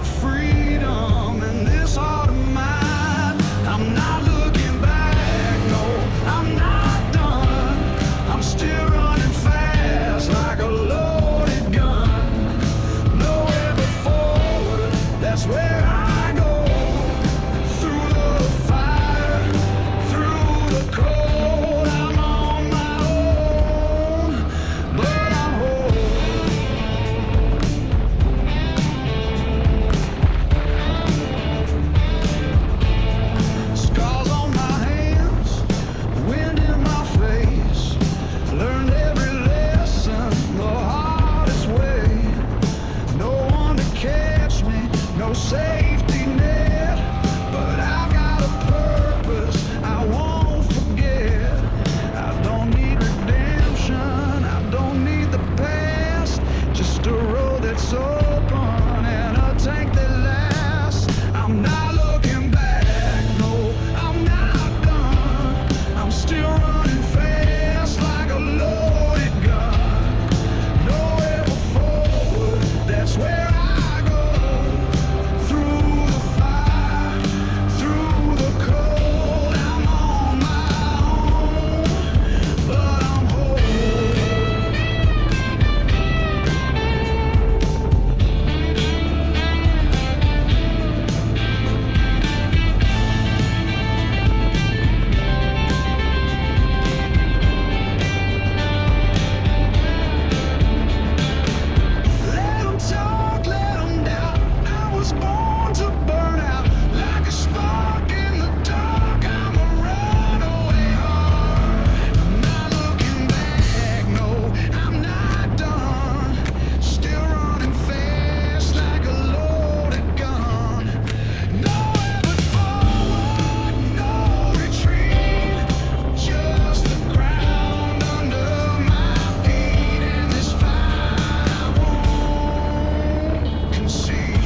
for freedom in this heart of mine. I'm not looking back, no, I'm not done. I'm still running fast like a loaded gun. Nowhere but forward, that's where I go. Through the fire, through the cold, I'm on my own, but I'm whole. Scars on my hands, wind in my face. Learned every lesson the hardest way. No one to catch me, no safety net. But I've got a purpose I won't forget. I don't need redemption, I don't need the past. Just a road that's open and a tank that lasts. I'm not looking back, no, I'm not done. I'm still running fast like a loaded gun. Nowhere but forward, that's where I go. Through the fire, through the cold, I'm on my own, but I'm whole. Let 'em talk, let 'em doubt. I was born to burn out like a spark in the dark. I'm a runaway heart. I'm not looking back, no, I'm not done. Still running fast like a loaded gun. Nowhere but forward, no retreat. Just the ground under my feet and this fire I won't concede.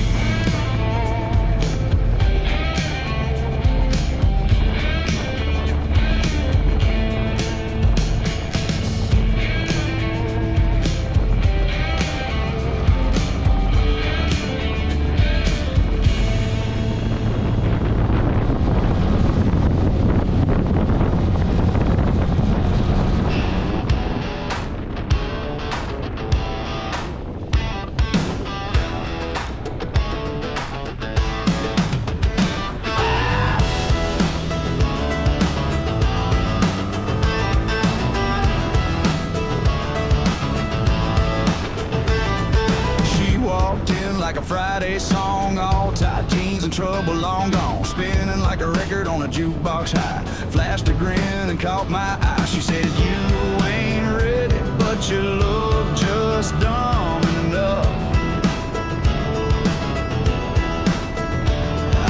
She walked in like a Friday song, all tight jeans and trouble long gone, spinning like a record on a jukebox high. Flashed a grin and caught my eye. She said, "You ain't ready, but you look just dumb enough."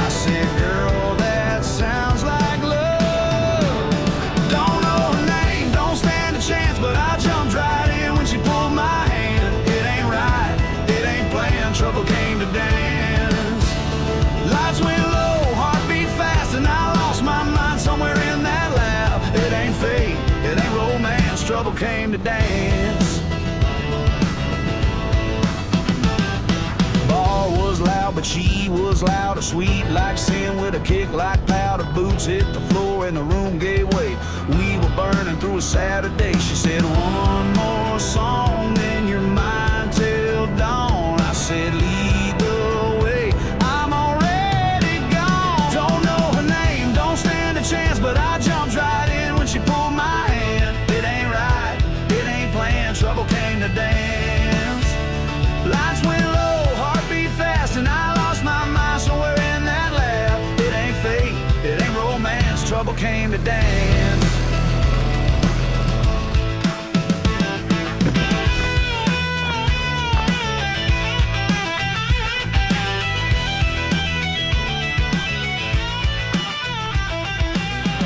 I said, "Girl, that sounds like love." Don't know her name, don't stand a chance, but I jumped right in when she pulled my hand. It ain't right, it ain't playing, trouble came to dance. Lights went low, heartbeat fast, and I lost my mind somewhere in that lab. It ain't fate, it ain't romance, trouble came to dance. Bar was loud, but she was louder, sweet like sin with a kick like powder. Boots hit the floor and the room gave way. We were burning through a Saturday. She said, "One more song, then you're mine till dawn." I said, "Lead the way, I'm already gone." Don't know her name, don't stand a chance, but I jumped right in when she pulled my hand. It ain't right, it ain't playing, trouble came to dance. Lights went low, heartbeat fast, and I lost my mind somewhere in that lab. It ain't fate, it ain't romance, trouble came to dance.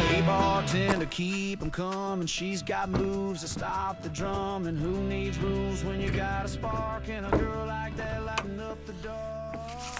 Hey, bartender, keep 'em coming. She's got moves to stop the drum. And who needs rules when you got a spark and a girl like that lighting up the door?